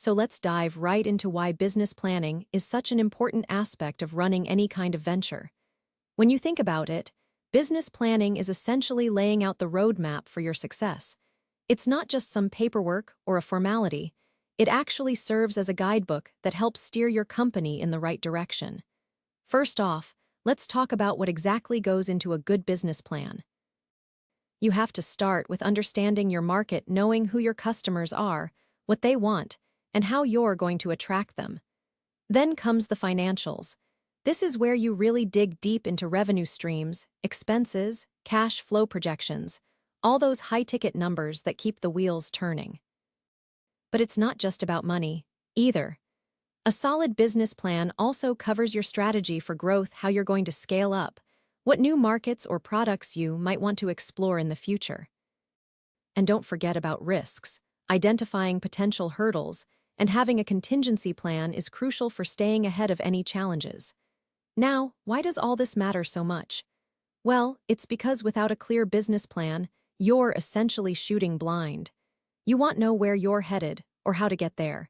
So let's dive right into why business planning is such an important aspect of running any kind of venture. When you think about it, business planning is essentially laying out the roadmap for your success. It's not just some paperwork or a formality. It actually serves as a guidebook that helps steer your company in the right direction. First off, let's talk about what exactly goes into a good business plan. You have to start with understanding your market, knowing who your customers are, what they want, and how you're going to attract them. Then comes the financials. This is where you really dig deep into revenue streams, expenses, cash flow projections, all those high-ticket numbers that keep the wheels turning. But it's not just about money, either. A solid business plan also covers your strategy for growth, how you're going to scale up, what new markets or products you might want to explore in the future. And don't forget about risks. Identifying potential hurdles and having a contingency plan is crucial for staying ahead of any challenges. Now, why does all this matter so much? Well, it's because without a clear business plan, you're essentially shooting blind. You won't know where you're headed or how to get there.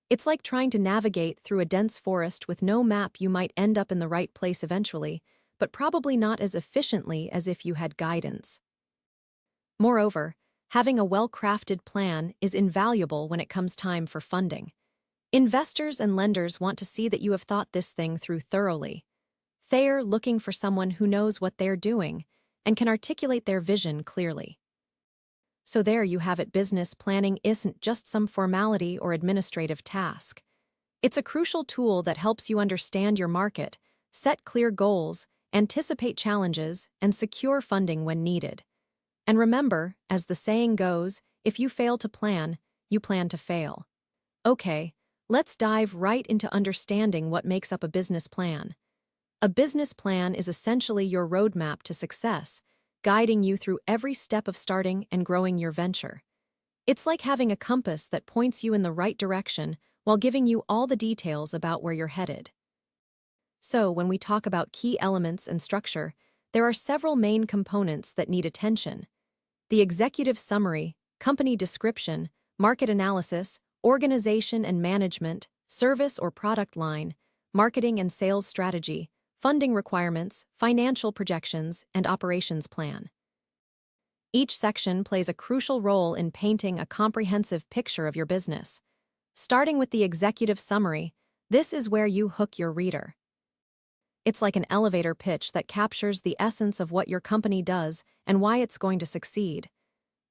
It's like trying to navigate through a dense forest with no map. You might end up in the right place eventually, but probably not as efficiently as if you had guidance. Moreover, having a well-crafted plan is invaluable when it comes time for funding. Investors and lenders want to see that you have thought this thing through thoroughly. They're looking for someone who knows what they're doing and can articulate their vision clearly. So there you have it. Business planning isn't just some formality or administrative task. It's a crucial tool that helps you understand your market, set clear goals, anticipate challenges, and secure funding when needed. And remember, as the saying goes, if you fail to plan, you plan to fail. Okay, let's dive right into understanding what makes up a business plan. A business plan is essentially your roadmap to success, guiding you through every step of starting and growing your venture. It's like having a compass that points you in the right direction while giving you all the details about where you're headed. So, when we talk about key elements and structure, there are several main components that need attention. The executive summary, company description, market analysis, organization and management, service or product line, marketing and sales strategy, funding requirements, financial projections, and operations plan. Each section plays a crucial role in painting a comprehensive picture of your business. Starting with the executive summary, this is where you hook your reader. It's like an elevator pitch that captures the essence of what your company does and why it's going to succeed.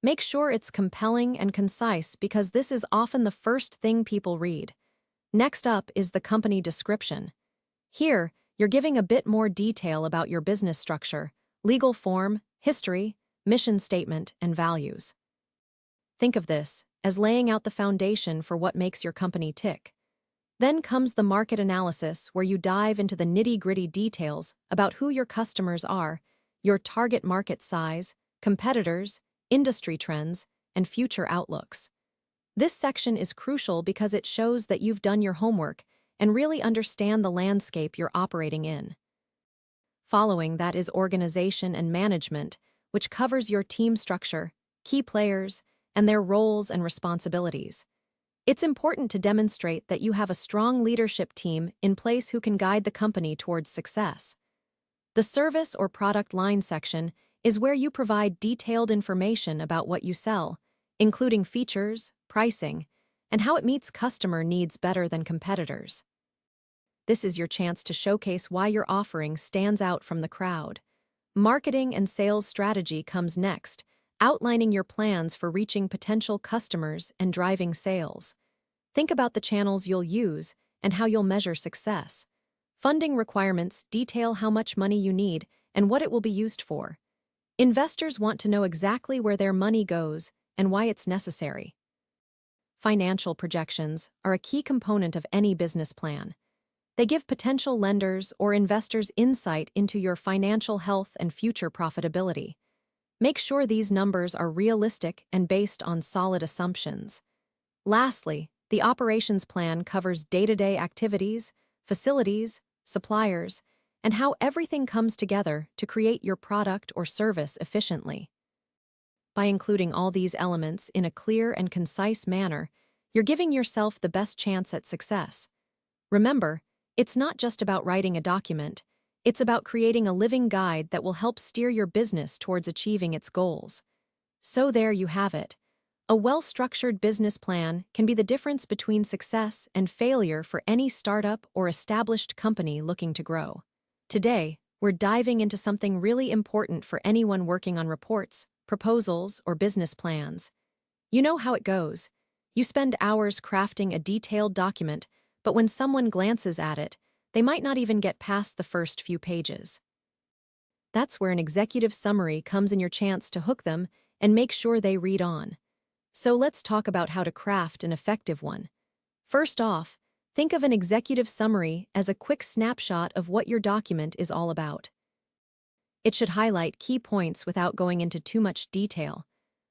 Make sure it's compelling and concise because this is often the first thing people read. Next up is the company description. Here, you're giving a bit more detail about your business structure, legal form, history, mission statement, and values. Think of this as laying out the foundation for what makes your company tick. Then comes the market analysis, where you dive into the nitty-gritty details about who your customers are, your target market size, competitors, industry trends, and future outlooks. This section is crucial because it shows that you've done your homework and really understand the landscape you're operating in. Following that is organization and management, which covers your team structure, key players, and their roles and responsibilities. It's important to demonstrate that you have a strong leadership team in place who can guide the company towards success. The service or product line section is where you provide detailed information about what you sell, including features, pricing, and how it meets customer needs better than competitors. This is your chance to showcase why your offering stands out from the crowd. Marketing and sales strategy comes next, outlining your plans for reaching potential customers and driving sales. Think about the channels you'll use and how you'll measure success. Funding requirements detail how much money you need and what it will be used for. Investors want to know exactly where their money goes and why it's necessary. Financial projections are a key component of any business plan. They give potential lenders or investors insight into your financial health and future profitability. Make sure these numbers are realistic and based on solid assumptions. Lastly, the operations plan covers day-to-day activities, facilities, suppliers, and how everything comes together to create your product or service efficiently. By including all these elements in a clear and concise manner, you're giving yourself the best chance at success. Remember, it's not just about writing a document, it's about creating a living guide that will help steer your business towards achieving its goals. So there you have it. A well-structured business plan can be the difference between success and failure for any startup or established company looking to grow. Today, we're diving into something really important for anyone working on reports, proposals, or business plans. You know how it goes. You spend hours crafting a detailed document, but when someone glances at it, they might not even get past the first few pages. That's where an executive summary comes in, your chance to hook them and make sure they read on. So let's talk about how to craft an effective one. First off, think of an executive summary as a quick snapshot of what your document is all about. It should highlight key points without going into too much detail.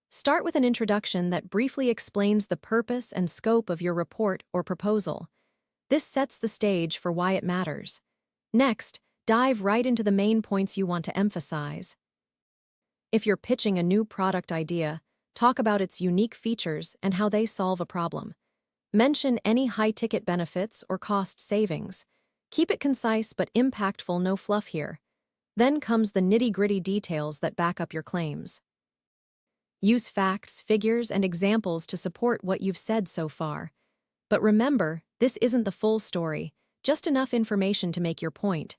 Start with an introduction that briefly explains the purpose and scope of your report or proposal. This sets the stage for why it matters. Next, dive right into the main points you want to emphasize. If you're pitching a new product idea, talk about its unique features and how they solve a problem. Mention any high-ticket benefits or cost savings. Keep it concise but impactful, no fluff here. Then comes the nitty-gritty details that back up your claims. Use facts, figures, and examples to support what you've said so far. But remember, this isn't the full story, just enough information to make your point.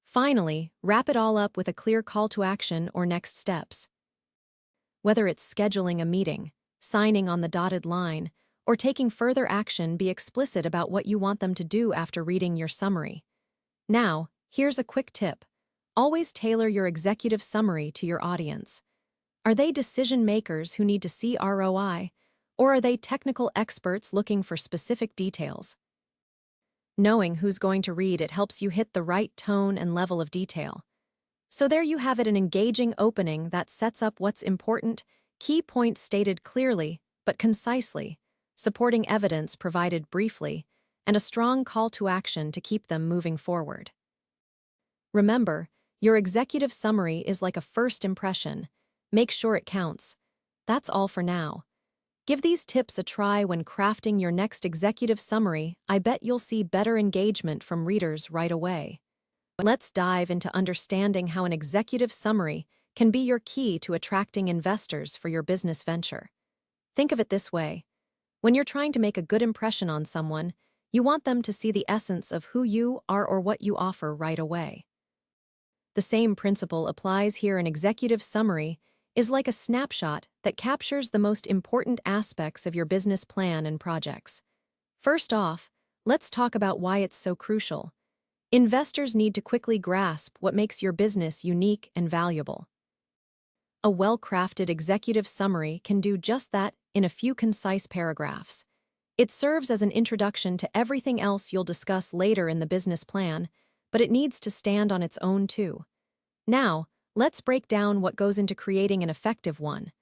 Finally, wrap it all up with a clear call to action or next steps. Whether it's scheduling a meeting, signing on the dotted line, or taking further action, be explicit about what you want them to do after reading your summary. Now, here's a quick tip. Always tailor your executive summary to your audience. Are they decision makers who need to see ROI, or are they technical experts looking for specific details? Knowing who's going to read it helps you hit the right tone and level of detail. So there you have it, an engaging opening that sets up what's important, key points stated clearly but concisely, supporting evidence provided briefly, and a strong call to action to keep them moving forward. Remember, your executive summary is like a first impression. Make sure it counts. That's all for now. Give these tips a try when crafting your next executive summary. I bet you'll see better engagement from readers right away. Let's dive into understanding how an executive summary can be your key to attracting investors for your business venture. Think of it this way. When you're trying to make a good impression on someone, you want them to see the essence of who you are or what you offer right away. The same principle applies here. An executive summary is like a snapshot that captures the most important aspects of your business plan and projects. First off, let's talk about why it's so crucial. Investors need to quickly grasp what makes your business unique and valuable. A well-crafted executive summary can do just that in a few concise paragraphs. It serves as an introduction to everything else you'll discuss later in the business plan, but it needs to stand on its own too. Now, let's break down what goes into creating an effective one.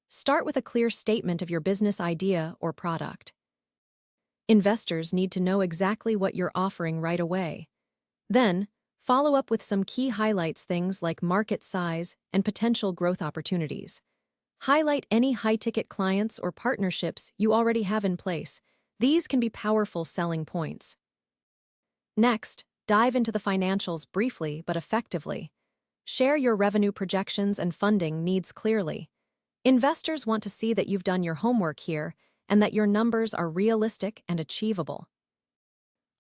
Start with a clear statement of your business idea or product. Investors need to know exactly what you're offering right away. Then, follow up with some key highlights, things like market size and potential growth opportunities. Highlight any high-ticket clients or partnerships you already have in place. These can be powerful selling points. Next, dive into the financials briefly but effectively. Share your revenue projections and funding needs clearly. Investors want to see that you've done your homework here and that your numbers are realistic and achievable.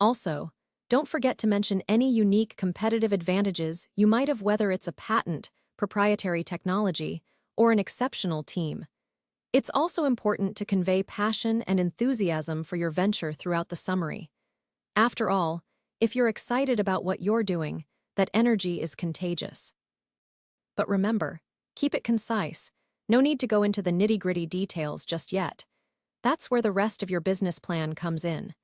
Also, don't forget to mention any unique competitive advantages you might have, whether it's a patent, proprietary technology, or an exceptional team. It's also important to convey passion and enthusiasm for your venture throughout the summary. After all, if you're excited about what you're doing, that energy is contagious. But remember, keep it concise. No need to go into the nitty-gritty details just yet. That's where the rest of your business plan comes in.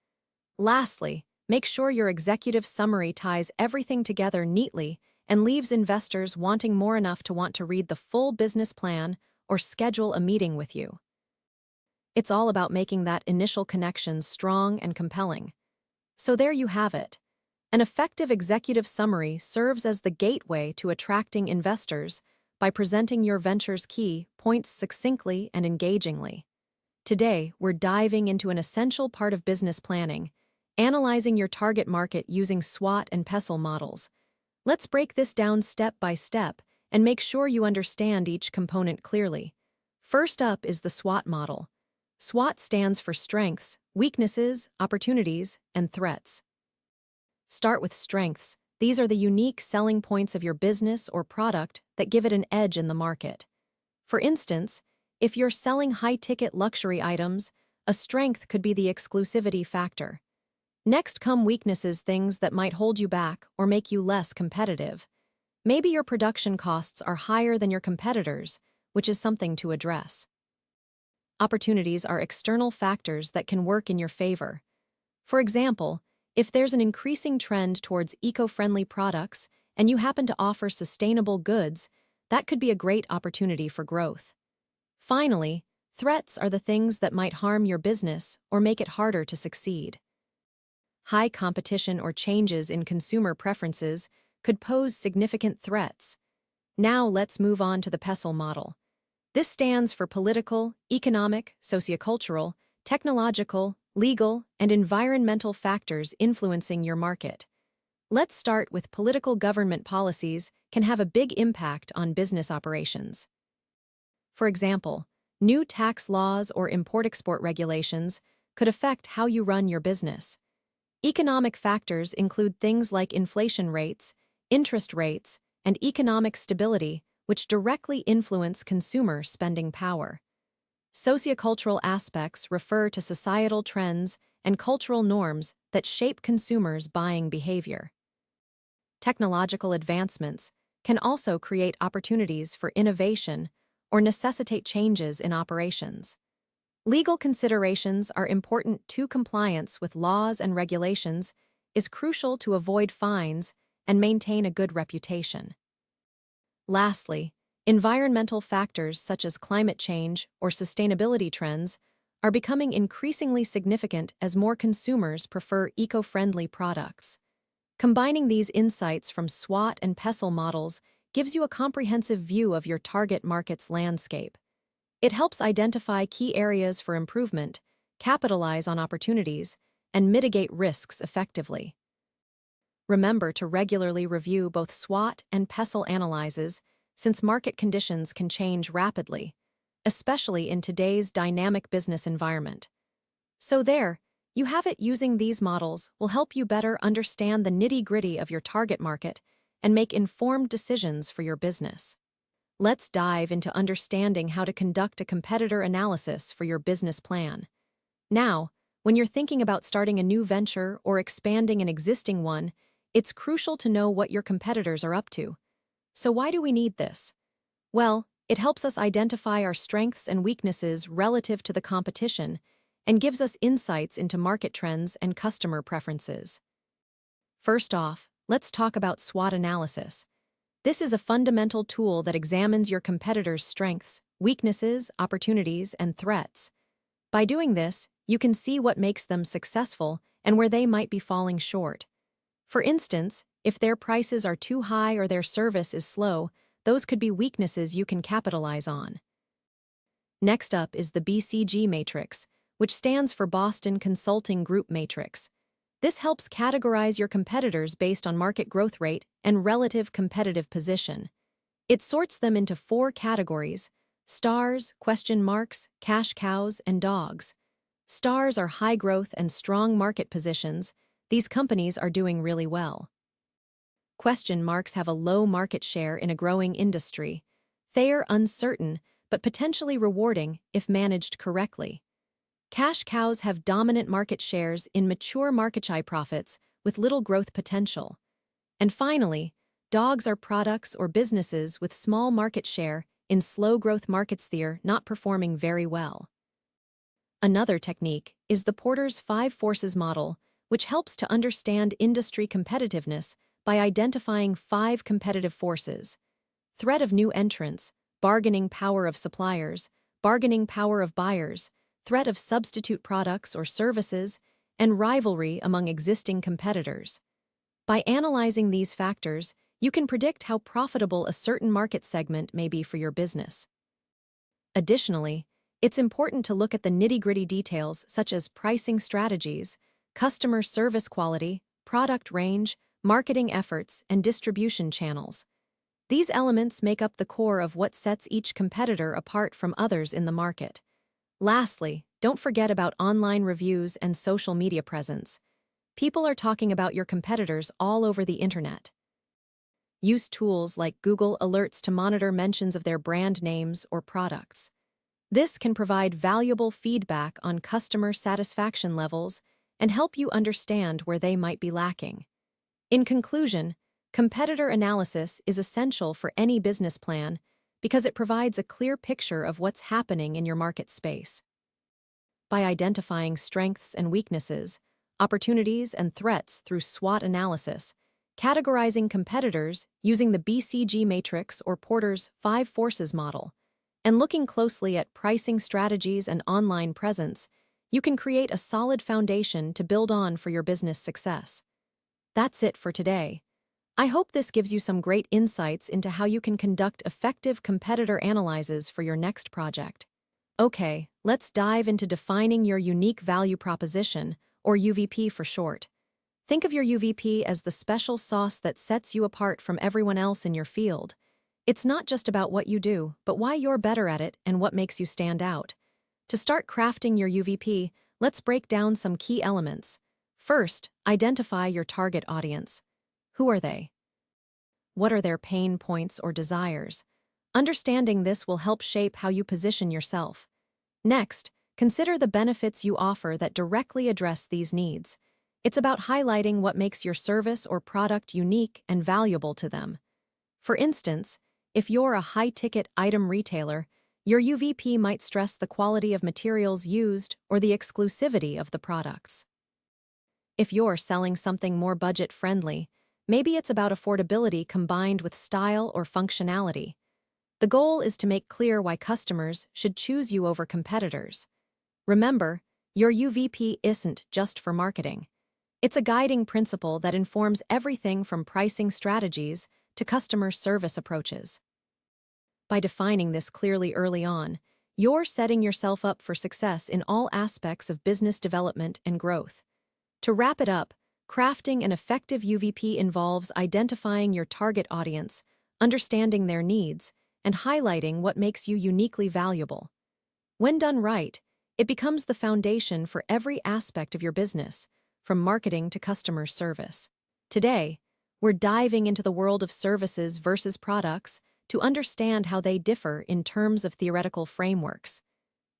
Lastly, make sure your executive summary ties everything together neatly and leaves investors wanting more enough to want to read the full business plan or schedule a meeting with you. It's all about making that initial connection strong and compelling. So there you have it. An effective executive summary serves as the gateway to attracting investors by presenting your venture's key points succinctly and engagingly. Today, we're diving into an essential part of business planning, analyzing your target market using SWOT and PESTLE models. Let's break this down step by step and make sure you understand each component clearly. First up is the SWOT model. SWOT stands for strengths, weaknesses, opportunities, and threats. Start with strengths. These are the unique selling points of your business or product that give it an edge in the market. For instance, if you're selling high-ticket luxury items, a strength could be the exclusivity factor. Next come weaknesses, things that might hold you back or make you less competitive. Maybe your production costs are higher than your competitors, which is something to address. Opportunities are external factors that can work in your favor. For example, if there's an increasing trend towards eco-friendly products and you happen to offer sustainable goods, that could be a great opportunity for growth. Finally, threats are the things that might harm your business or make it harder to succeed. High competition or changes in consumer preferences could pose significant threats. Now let's move on to the PESTLE model. This stands for political, economic, sociocultural, technological, legal, and environmental factors influencing your market. Let's start with political. Government policies can have a big impact on business operations. For example, new tax laws or import-export regulations could affect how you run your business. Economic factors include things like inflation rates, interest rates, and economic stability, which directly influence consumer spending power. Sociocultural aspects refer to societal trends and cultural norms that shape consumers' buying behavior. Technological advancements can also create opportunities for innovation or necessitate changes in operations. Legal considerations are important too. Compliance with laws and regulations is crucial to avoid fines and maintain a good reputation. Lastly, environmental factors such as climate change or sustainability trends are becoming increasingly significant as more consumers prefer eco-friendly products. Combining these insights from SWOT and PESTLE models gives you a comprehensive view of your target market's landscape. It helps identify key areas for improvement, capitalize on opportunities, and mitigate risks effectively. Remember to regularly review both SWOT and PESTLE analyses, since market conditions can change rapidly, especially in today's dynamic business environment. So there, you have it. Using these models will help you better understand the nitty-gritty of your target market and make informed decisions for your business. Let's dive into understanding how to conduct a competitor analysis for your business plan. Now, when you're thinking about starting a new venture or expanding an existing one, it's crucial to know what your competitors are up to. So why do we need this? Well, it helps us identify our strengths and weaknesses relative to the competition and gives us insights into market trends and customer preferences. First off, let's talk about SWOT analysis. This is a fundamental tool that examines your competitors' strengths, weaknesses, opportunities, and threats. By doing this, you can see what makes them successful and where they might be falling short. For instance, if their prices are too high or their service is slow, those could be weaknesses you can capitalize on. Next up is the BCG matrix, which stands for Boston Consulting Group Matrix. This helps categorize your competitors based on market growth rate and relative competitive position. It sorts them into 4 categories: stars, question marks, cash cows, and dogs. Stars are high growth and strong market positions. These companies are doing really well. Question marks have a low market share in a growing industry. They are uncertain, but potentially rewarding if managed correctly. Cash cows have dominant market shares in mature market high profits with little growth potential. And finally, dogs are products or businesses with small market share in slow growth markets. They're not performing very well. Another technique is the Porter's 5 Forces model, which helps to understand industry competitiveness by identifying 5 competitive forces: threat of new entrants, bargaining power of suppliers, bargaining power of buyers, threat of substitute products or services, and rivalry among existing competitors. By analyzing these factors, you can predict how profitable a certain market segment may be for your business. Additionally, It's important to look at the nitty-gritty details such as pricing strategies, customer service quality, product range, marketing efforts, and distribution channels. These elements make up the core of what sets each competitor apart from others in the market. Lastly, don't forget about online reviews and social media presence. People are talking about your competitors all over the internet. Use tools like Google Alerts to monitor mentions of their brand names or products. This can provide valuable feedback on customer satisfaction levels and help you understand where they might be lacking. In conclusion, competitor analysis is essential for any business plan because it provides a clear picture of what's happening in your market space. By identifying strengths and weaknesses, opportunities and threats through SWOT analysis, categorizing competitors using the BCG matrix or Porter's 5 forces model, and looking closely at pricing strategies and online presence, you can create a solid foundation to build on for your business success. That's it for today. I hope this gives you some great insights into how you can conduct effective competitor analyses for your next project. Okay, let's dive into defining your unique value proposition, or UVP for short. Think of your UVP as the special sauce that sets you apart from everyone else in your field. It's not just about what you do, but why you're better at it and what makes you stand out. To start crafting your UVP, let's break down some key elements. First, identify your target audience. Who are they? What are their pain points or desires? Understanding this will help shape how you position yourself. Next, consider the benefits you offer that directly address these needs. It's about highlighting what makes your service or product unique and valuable to them. For instance, if you're a high-ticket item retailer, your UVP might stress the quality of materials used or the exclusivity of the products. If you're selling something more budget-friendly, maybe it's about affordability combined with style or functionality. The goal is to make clear why customers should choose you over competitors. Remember, your UVP isn't just for marketing. It's a guiding principle that informs everything from pricing strategies to customer service approaches. By defining this clearly early on, you're setting yourself up for success in all aspects of business development and growth. To wrap it up, crafting an effective UVP involves identifying your target audience, understanding their needs, and highlighting what makes you uniquely valuable. When done right, it becomes the foundation for every aspect of your business, from marketing to customer service. Today, we're diving into the world of services versus products to understand how they differ in terms of theoretical frameworks.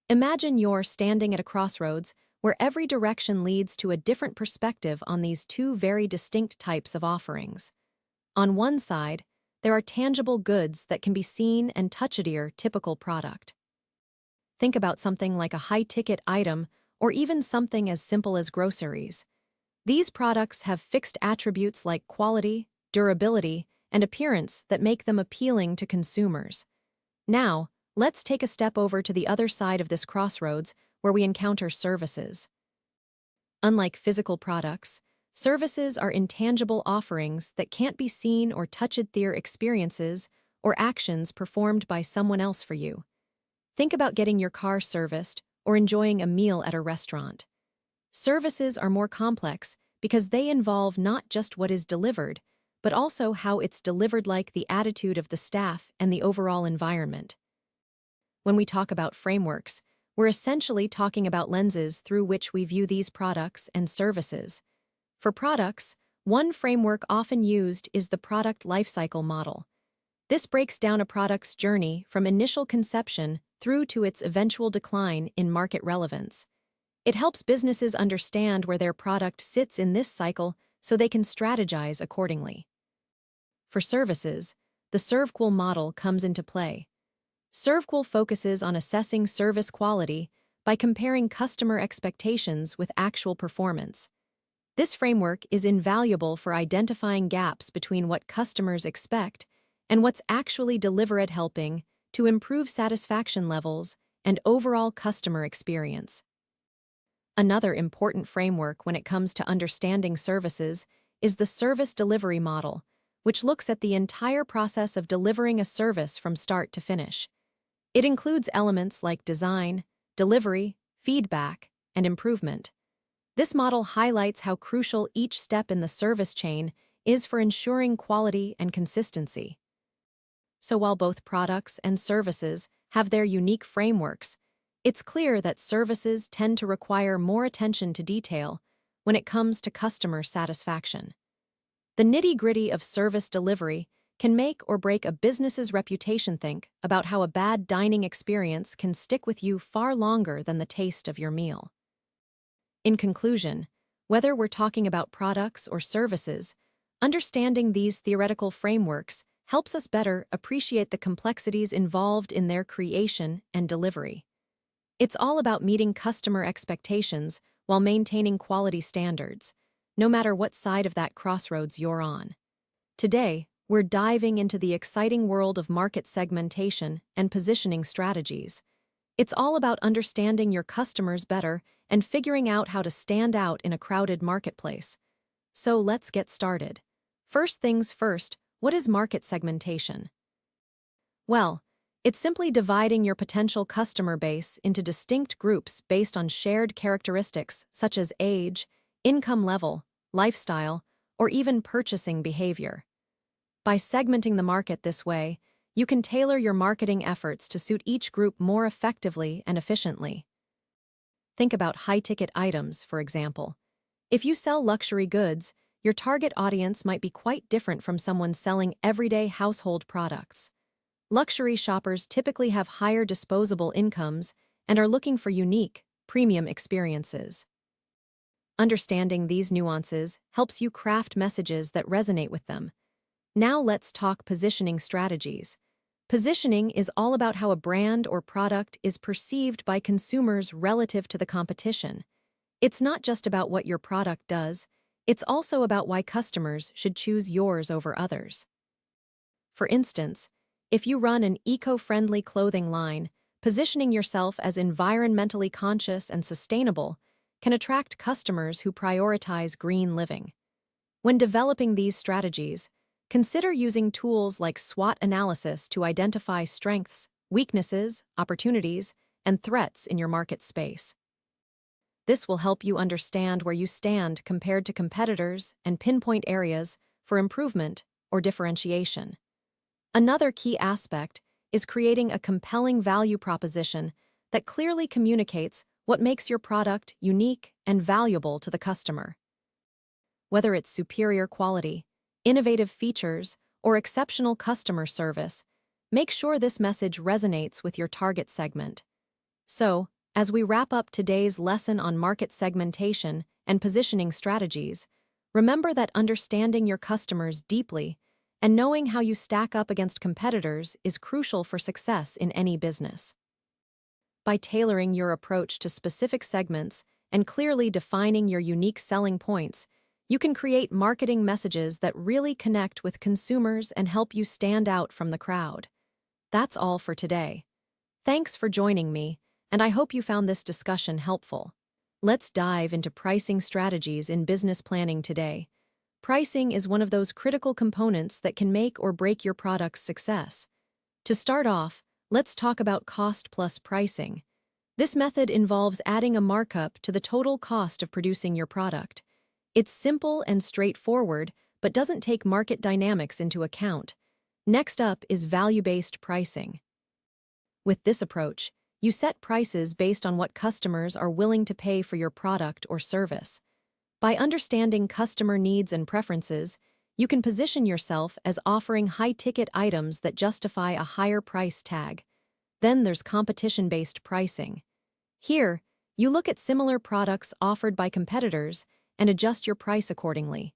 Imagine you're standing at a crossroads where every direction leads to a different perspective on these two very distinct types of offerings. On one side, there are tangible goods that can be seen and touched, your typical product. Think about something like a high-ticket item or even something as simple as groceries. These products have fixed attributes like quality, durability, and appearance that make them appealing to consumers. Now, let's take a step over to the other side of this crossroads where we encounter services. Unlike physical products, services are intangible offerings that can't be seen or touched through experiences or actions performed by someone else for you. Think about getting your car serviced or enjoying a meal at a restaurant. Services are more complex because they involve not just what is delivered, but also how it's delivered, like the attitude of the staff and the overall environment. When we talk about frameworks, we're essentially talking about lenses through which we view these products and services. For products, one framework often used is the product lifecycle model. This breaks down a product's journey from initial conception through to its eventual decline in market relevance. It helps businesses understand where their product sits in this cycle so they can strategize accordingly. For services, the ServQual model comes into play. ServQual focuses on assessing service quality by comparing customer expectations with actual performance. This framework is invaluable for identifying gaps between what customers expect and what's actually delivered, helping to improve satisfaction levels and overall customer experience. Another important framework when it comes to understanding services is the service delivery model, which looks at the entire process of delivering a service from start to finish. It includes elements like design, delivery, feedback, and improvement. This model highlights how crucial each step in the service chain is for ensuring quality and consistency. So while both products and services have their unique frameworks, it's clear that services tend to require more attention to detail when it comes to customer satisfaction. The nitty-gritty of service delivery can make or break a business's reputation. Think about how a bad dining experience can stick with you far longer than the taste of your meal. In conclusion, whether we're talking about products or services, understanding these theoretical frameworks helps us better appreciate the complexities involved in their creation and delivery. It's all about meeting customer expectations while maintaining quality standards, no matter what side of that crossroads you're on. Today, we're diving into the exciting world of market segmentation and positioning strategies. It's all about understanding your customers better and figuring out how to stand out in a crowded marketplace. So let's get started. First things first, what is market segmentation? Well, it's simply dividing your potential customer base into distinct groups based on shared characteristics such as age, income level, lifestyle, or even purchasing behavior. By segmenting the market this way, you can tailor your marketing efforts to suit each group more effectively and efficiently. Think about high-ticket items, for example. If you sell luxury goods, your target audience might be quite different from someone selling everyday household products. Luxury shoppers typically have higher disposable incomes and are looking for unique, premium experiences. Understanding these nuances helps you craft messages that resonate with them. Now let's talk positioning strategies. Positioning is all about how a brand or product is perceived by consumers relative to the competition. It's not just about what your product does, it's also about why customers should choose yours over others. For instance, if you run an eco-friendly clothing line, positioning yourself as environmentally conscious and sustainable can attract customers who prioritize green living. When developing these strategies, consider using tools like SWOT analysis to identify strengths, weaknesses, opportunities, and threats in your market space. This will help you understand where you stand compared to competitors and pinpoint areas for improvement or differentiation. Another key aspect is creating a compelling value proposition that clearly communicates what makes your product unique and valuable to the customer. Whether it's superior quality, innovative features, or exceptional customer service, make sure this message resonates with your target segment. So, as we wrap up today's lesson on market segmentation and positioning strategies, remember that understanding your customers deeply and knowing how you stack up against competitors is crucial for success in any business. By tailoring your approach to specific segments and clearly defining your unique selling points, you can create marketing messages that really connect with consumers and help you stand out from the crowd. That's all for today. Thanks for joining me, and I hope you found this discussion helpful. Let's dive into pricing strategies in business planning today. Pricing is one of those critical components that can make or break your product's success. To start off, let's talk about cost-plus pricing. This method involves adding a markup to the total cost of producing your product. It's simple and straightforward, but doesn't take market dynamics into account. Next up is value-based pricing. With this approach, you set prices based on what customers are willing to pay for your product or service. By understanding customer needs and preferences, you can position yourself as offering high-ticket items that justify a higher price tag. Then there's competition-based pricing. Here, you look at similar products offered by competitors and adjust your price accordingly.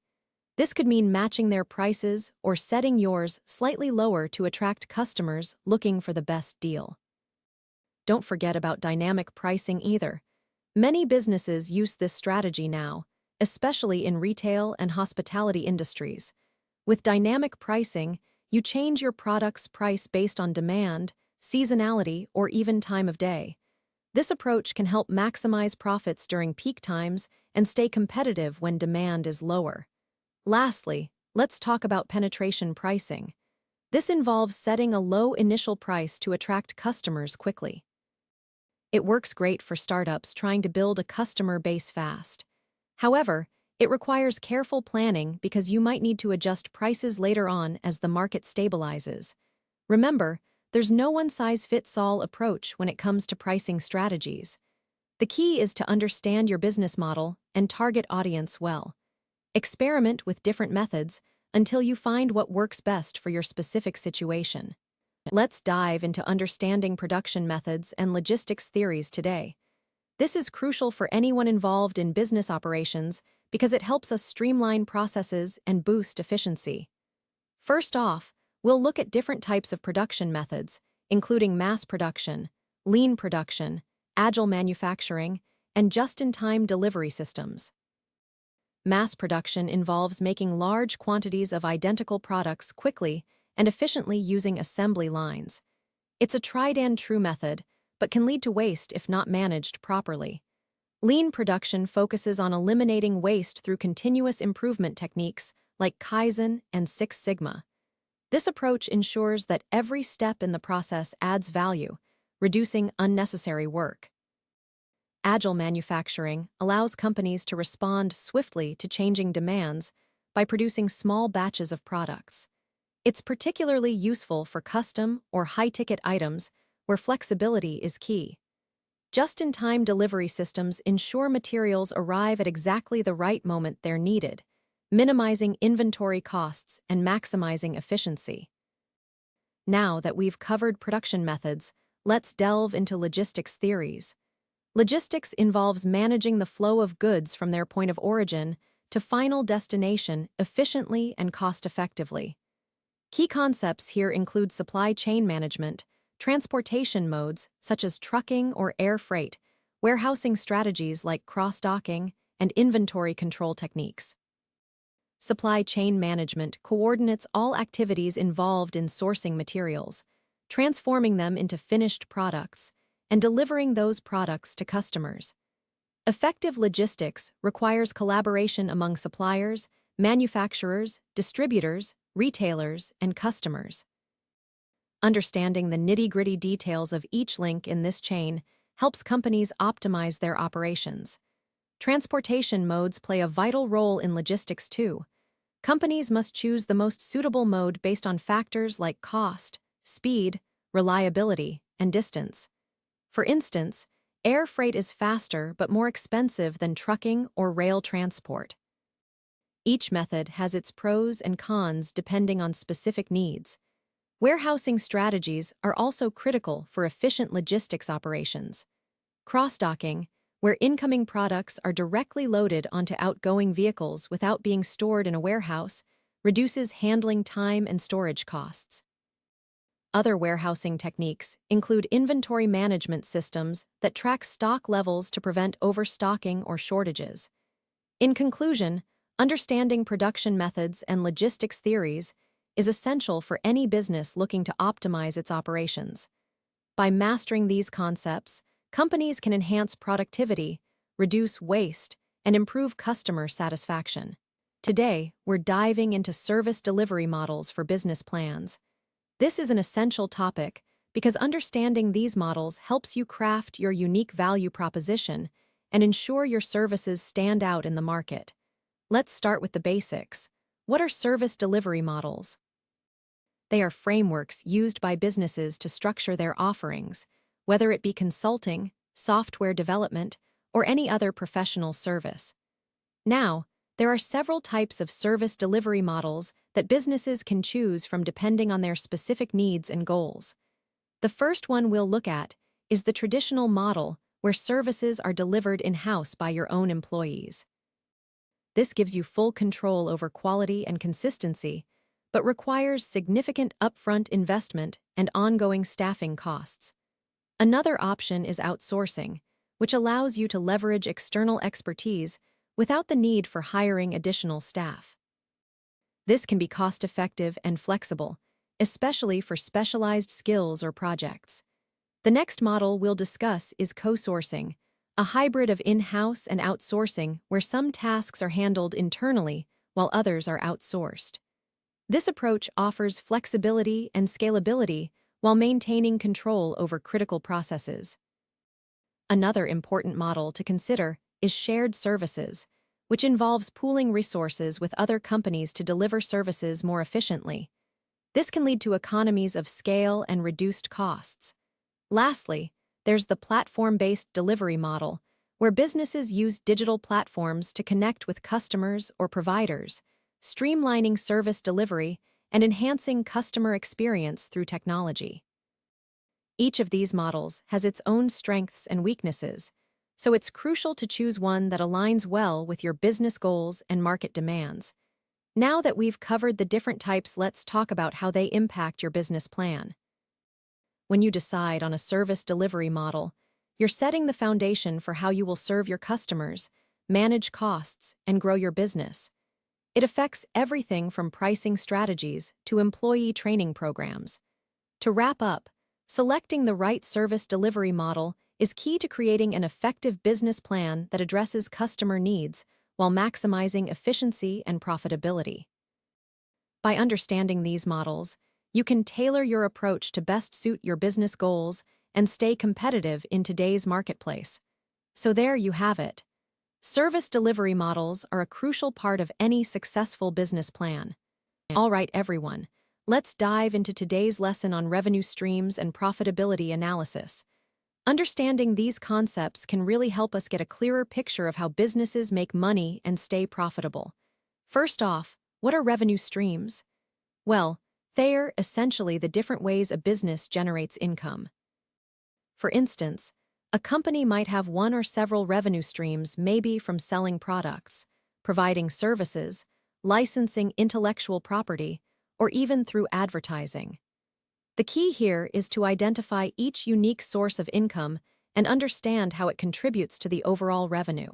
This could mean matching their prices or setting yours slightly lower to attract customers looking for the best deal. Don't forget about dynamic pricing either. Many businesses use this strategy now, especially in retail and hospitality industries. With dynamic pricing, you change your product's price based on demand, seasonality, or even time of day. This approach can help maximize profits during peak times and stay competitive when demand is lower. Lastly, let's talk about penetration pricing. This involves setting a low initial price to attract customers quickly. It works great for startups trying to build a customer base fast. However, it requires careful planning because you might need to adjust prices later on as the market stabilizes. Remember, there's no one-size-fits-all approach when it comes to pricing strategies. The key is to understand your business model and target audience well. Experiment with different methods until you find what works best for your specific situation. Let's dive into understanding production methods and logistics theories today. This is crucial for anyone involved in business operations because it helps us streamline processes and boost efficiency. First off, we'll look at different types of production methods, including mass production, lean production, agile manufacturing, and just-in-time delivery systems. Mass production involves making large quantities of identical products quickly and efficiently using assembly lines. It's a tried-and-true method, but can lead to waste if not managed properly. Lean production focuses on eliminating waste through continuous improvement techniques like Kaizen and Six Sigma. This approach ensures that every step in the process adds value, reducing unnecessary work. Agile manufacturing allows companies to respond swiftly to changing demands by producing small batches of products. It's particularly useful for custom or high-ticket items where flexibility is key. Just-in-time delivery systems ensure materials arrive at exactly the right moment they're needed, minimizing inventory costs and maximizing efficiency. Now that we've covered production methods, let's delve into logistics theories. Logistics involves managing the flow of goods from their point of origin to final destination efficiently and cost-effectively. Key concepts here include supply chain management, transportation modes such as trucking or air freight, warehousing strategies like cross-docking, and inventory control techniques. Supply chain management coordinates all activities involved in sourcing materials, transforming them into finished products, and delivering those products to customers. Effective logistics requires collaboration among suppliers, manufacturers, distributors, retailers, and customers. Understanding the nitty-gritty details of each link in this chain helps companies optimize their operations. Transportation modes play a vital role in logistics too. Companies must choose the most suitable mode based on factors like cost, speed, reliability, and distance. For instance, air freight is faster but more expensive than trucking or rail transport. Each method has its pros and cons depending on specific needs. Warehousing strategies are also critical for efficient logistics operations. Cross-docking, where incoming products are directly loaded onto outgoing vehicles without being stored in a warehouse, reduces handling time and storage costs. Other warehousing techniques include inventory management systems that track stock levels to prevent overstocking or shortages. In conclusion, understanding production methods and logistics theories is essential for any business looking to optimize its operations. By mastering these concepts, companies can enhance productivity, reduce waste, and improve customer satisfaction. Today, we're diving into service delivery models for business plans. This is an essential topic because understanding these models helps you craft your unique value proposition and ensure your services stand out in the market. Let's start with the basics. What are service delivery models? They are frameworks used by businesses to structure their offerings, whether it be consulting, software development, or any other professional service. Now, there are several types of service delivery models that businesses can choose from depending on their specific needs and goals. The first one we'll look at is the traditional model where services are delivered in-house by your own employees. This gives you full control over quality and consistency, but requires significant upfront investment and ongoing staffing costs. Another option is outsourcing, which allows you to leverage external expertise without the need for hiring additional staff. This can be cost-effective and flexible, especially for specialized skills or projects. The next model we'll discuss is co-sourcing, a hybrid of in-house and outsourcing where some tasks are handled internally while others are outsourced. This approach offers flexibility and scalability while maintaining control over critical processes. Another important model to consider is shared services, which involves pooling resources with other companies to deliver services more efficiently. This can lead to economies of scale and reduced costs. Lastly, there's the platform-based delivery model, where businesses use digital platforms to connect with customers or providers, streamlining service delivery and enhancing customer experience through technology. Each of these models has its own strengths and weaknesses, so it's crucial to choose one that aligns well with your business goals and market demands. Now that we've covered the different types, let's talk about how they impact your business plan. When you decide on a service delivery model, you're setting the foundation for how you will serve your customers, manage costs, and grow your business. It affects everything from pricing strategies to employee training programs. To wrap up, selecting the right service delivery model is key to creating an effective business plan that addresses customer needs while maximizing efficiency and profitability. By understanding these models, you can tailor your approach to best suit your business goals and stay competitive in today's marketplace. So there you have it. Service delivery models are a crucial part of any successful business plan. All right, everyone. Let's dive into today's lesson on revenue streams and profitability analysis. Understanding these concepts can really help us get a clearer picture of how businesses make money and stay profitable. First off, what are revenue streams? Well, they are essentially the different ways a business generates income. For instance, a company might have one or several revenue streams, maybe from selling products, providing services, licensing intellectual property, or even through advertising. The key here is to identify each unique source of income and understand how it contributes to the overall revenue.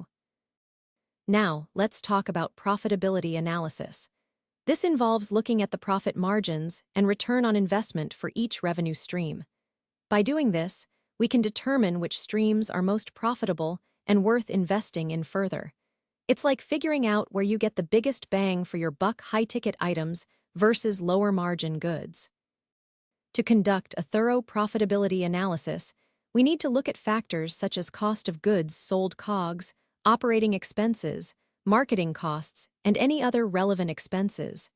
Now, let's talk about profitability analysis. This involves looking at the profit margins and return on investment for each revenue stream. By doing this, we can determine which streams are most profitable and worth investing in further. It's like figuring out where you get the biggest bang for your buck: high-ticket items versus lower-margin goods. To conduct a thorough profitability analysis, we need to look at factors such as cost of goods sold, COGS, operating expenses, marketing costs, and any other relevant expenses.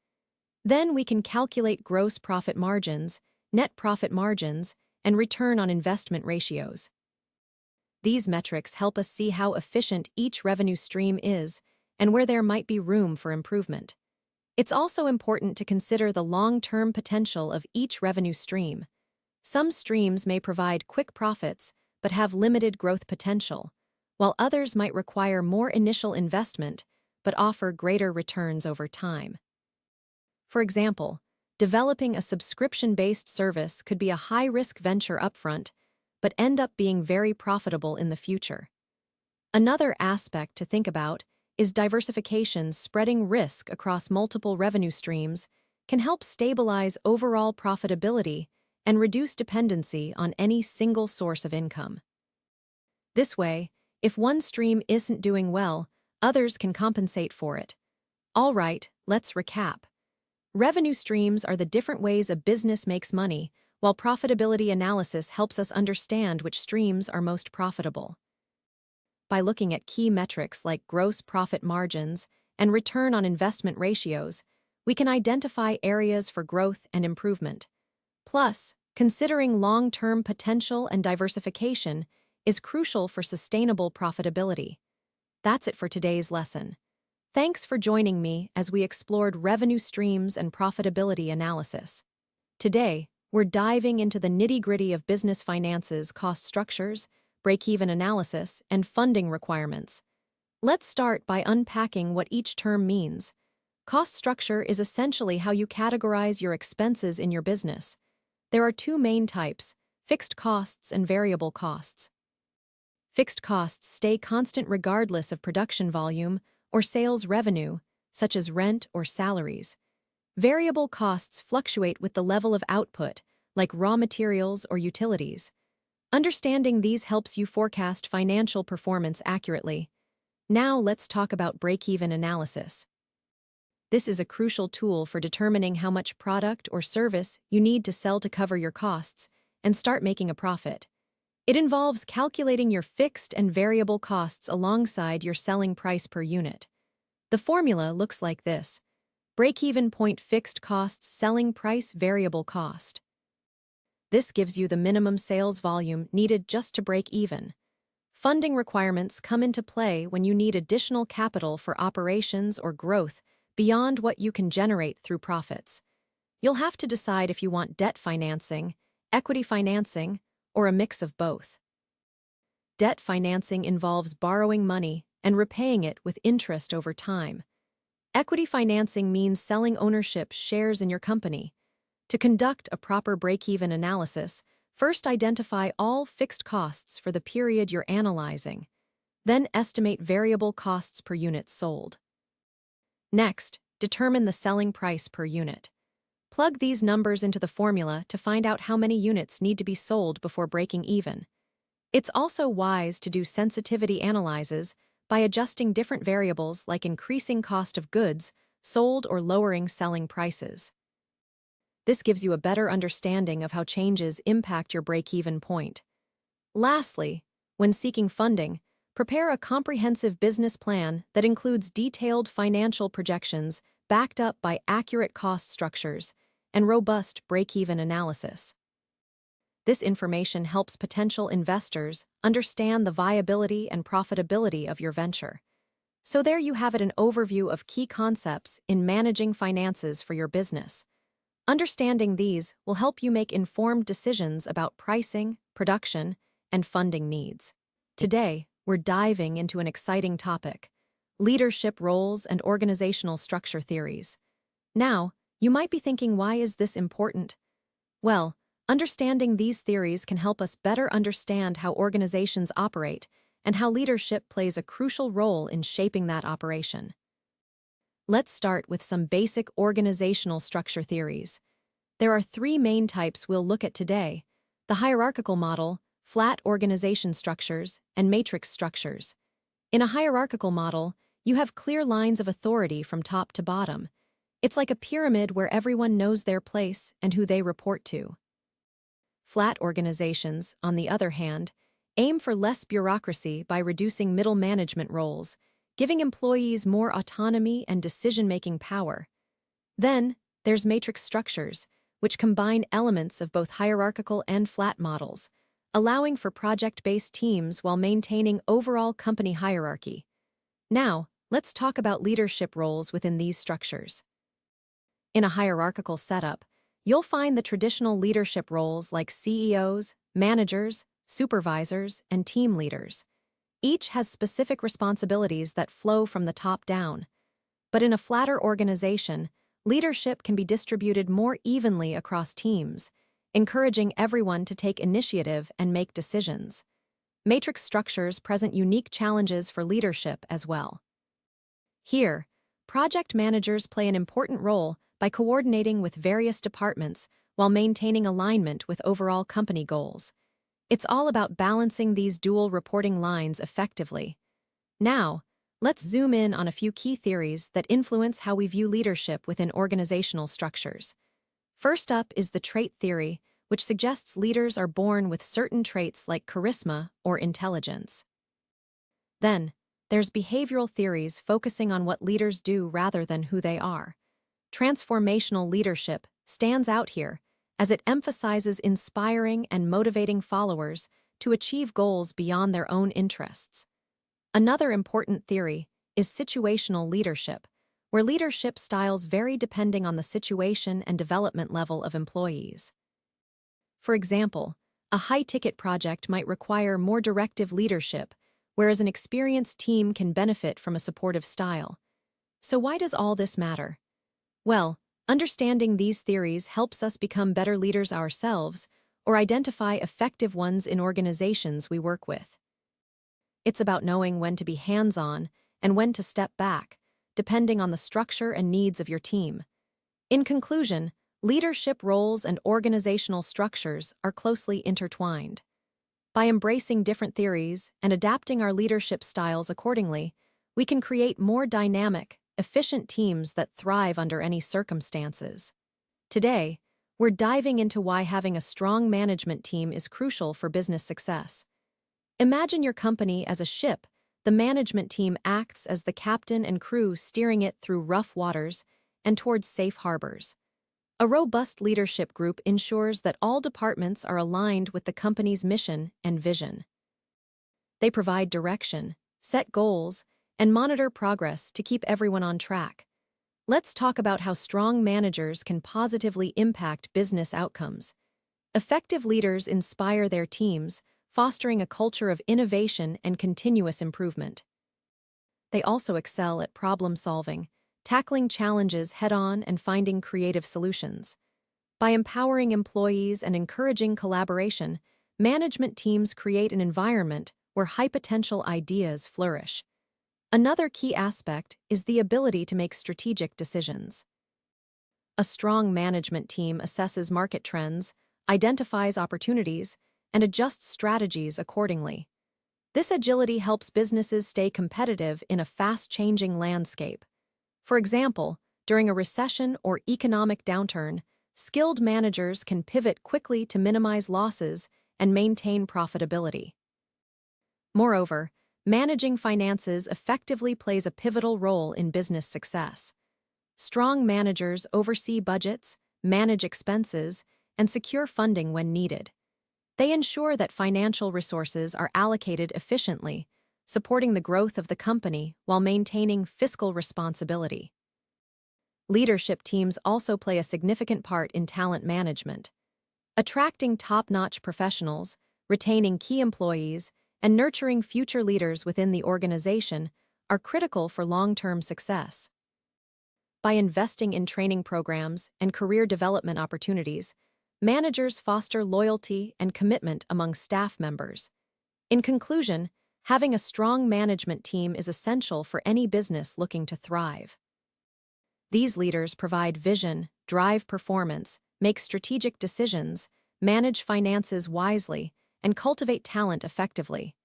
Then we can calculate gross profit margins, net profit margins, and return on investment ratios. These metrics help us see how efficient each revenue stream is and where there might be room for improvement. It's also important to consider the long-term potential of each revenue stream. Some streams may provide quick profits but have limited growth potential, while others might require more initial investment but offer greater returns over time. For example, developing a subscription-based service could be a high-risk venture upfront but end up being very profitable in the future. Another aspect to think about is diversification. Spreading risk across multiple revenue streams can help stabilize overall profitability and reduce dependency on any single source of income. This way, if one stream isn't doing well, others can compensate for it. All right, let's recap. Revenue streams are the different ways a business makes money, while profitability analysis helps us understand which streams are most profitable. By looking at key metrics like gross profit margins and return on investment ratios, we can identify areas for growth and improvement. Plus, considering long-term potential and diversification is crucial for sustainable profitability. That's it for today's lesson. Thanks for joining me as we explored revenue streams and profitability analysis. Today, we're diving into the nitty-gritty of business finances, cost structures, break-even analysis, and funding requirements. Let's start by unpacking what each term means. Cost structure is essentially how you categorize your expenses in your business. There are two main types: fixed costs and variable costs. Fixed costs stay constant regardless of production volume or sales revenue, such as rent or salaries. Variable costs fluctuate with the level of output, like raw materials or utilities. Understanding these helps you forecast financial performance accurately. Now let's talk about break-even analysis. This is a crucial tool for determining how much product or service you need to sell to cover your costs and start making a profit. It involves calculating your fixed and variable costs alongside your selling price per unit. The formula looks like this: break-even point fixed costs, selling price, variable cost. This gives you the minimum sales volume needed just to break even. Funding requirements come into play when you need additional capital for operations or growth beyond what you can generate through profits. You'll have to decide if you want debt financing, equity financing, or a mix of both. Debt financing involves borrowing money and repaying it with interest over time. Equity financing means selling ownership shares in your company. To conduct a proper break-even analysis, first identify all fixed costs for the period you're analyzing. Then estimate variable costs per unit sold. Next, determine the selling price per unit. Plug these numbers into the formula to find out how many units need to be sold before breaking even. It's also wise to do sensitivity analyses by adjusting different variables like increasing cost of goods sold or lowering selling prices. This gives you a better understanding of how changes impact your break-even point. Lastly, when seeking funding, prepare a comprehensive business plan that includes detailed financial projections backed up by accurate cost structures and robust break-even analysis. This information helps potential investors understand the viability and profitability of your venture. So there you have it, an overview of key concepts in managing finances for your business. Understanding these will help you make informed decisions about pricing, production, and funding needs. Today, we're diving into an exciting topic: leadership roles and organizational structure theories. Now, you might be thinking, why is this important? Well, understanding these theories can help us better understand how organizations operate and how leadership plays a crucial role in shaping that operation. Let's start with some basic organizational structure theories. There are three main types we'll look at today: the hierarchical model, flat organization structures, and matrix structures. In a hierarchical model, you have clear lines of authority from top to bottom. It's like a pyramid where everyone knows their place and who they report to. Flat organizations, on the other hand, aim for less bureaucracy by reducing middle management roles, giving employees more autonomy and decision-making power. Then, there's matrix structures, which combine elements of both hierarchical and flat models, allowing for project-based teams while maintaining overall company hierarchy. Now, let's talk about leadership roles within these structures. In a hierarchical setup, you'll find the traditional leadership roles like CEOs, managers, supervisors, and team leaders. Each has specific responsibilities that flow from the top down. But in a flatter organization, leadership can be distributed more evenly across teams, encouraging everyone to take initiative and make decisions. Matrix structures present unique challenges for leadership as well. Here, project managers play an important role by coordinating with various departments while maintaining alignment with overall company goals. It's all about balancing these dual reporting lines effectively. Now, let's zoom in on a few key theories that influence how we view leadership within organizational structures. First up is the trait theory, which suggests leaders are born with certain traits like charisma or intelligence. Then, there's behavioral theories focusing on what leaders do rather than who they are. Transformational leadership stands out here, as it emphasizes inspiring and motivating followers to achieve goals beyond their own interests. Another important theory is situational leadership, where leadership styles vary depending on the situation and development level of employees. For example, a high-ticket project might require more directive leadership, whereas an experienced team can benefit from a supportive style. So why does all this matter? Well, understanding these theories helps us become better leaders ourselves or identify effective ones in organizations we work with. It's about knowing when to be hands-on and when to step back, depending on the structure and needs of your team. In conclusion, leadership roles and organizational structures are closely intertwined. By embracing different theories and adapting our leadership styles accordingly, we can create more dynamic, efficient teams that thrive under any circumstances. Today, we're diving into why having a strong management team is crucial for business success. Imagine your company as a ship. The management team acts as the captain and crew, steering it through rough waters and towards safe harbors. A robust leadership group ensures that all departments are aligned with the company's mission and vision. They provide direction, set goals, and monitor progress to keep everyone on track. Let's talk about how strong managers can positively impact business outcomes. Effective leaders inspire their teams, fostering a culture of innovation and continuous improvement. They also excel at problem-solving, tackling challenges head-on and finding creative solutions. By empowering employees and encouraging collaboration, management teams create an environment where high-potential ideas flourish. Another key aspect is the ability to make strategic decisions. A strong management team assesses market trends, identifies opportunities, and adjusts strategies accordingly. This agility helps businesses stay competitive in a fast-changing landscape. For example, during a recession or economic downturn, skilled managers can pivot quickly to minimize losses and maintain profitability. Moreover, managing finances effectively plays a pivotal role in business success. Strong managers oversee budgets, manage expenses, and secure funding when needed. They ensure that financial resources are allocated efficiently, supporting the growth of the company while maintaining fiscal responsibility. Leadership teams also play a significant part in talent management. Attracting top-notch professionals, retaining key employees, and nurturing future leaders within the organization are critical for long-term success. By investing in training programs and career development opportunities, managers foster loyalty and commitment among staff members. In conclusion, having a strong management team is essential for any business looking to thrive. These leaders provide vision, drive performance, make strategic decisions, manage finances wisely, and cultivate talent effectively.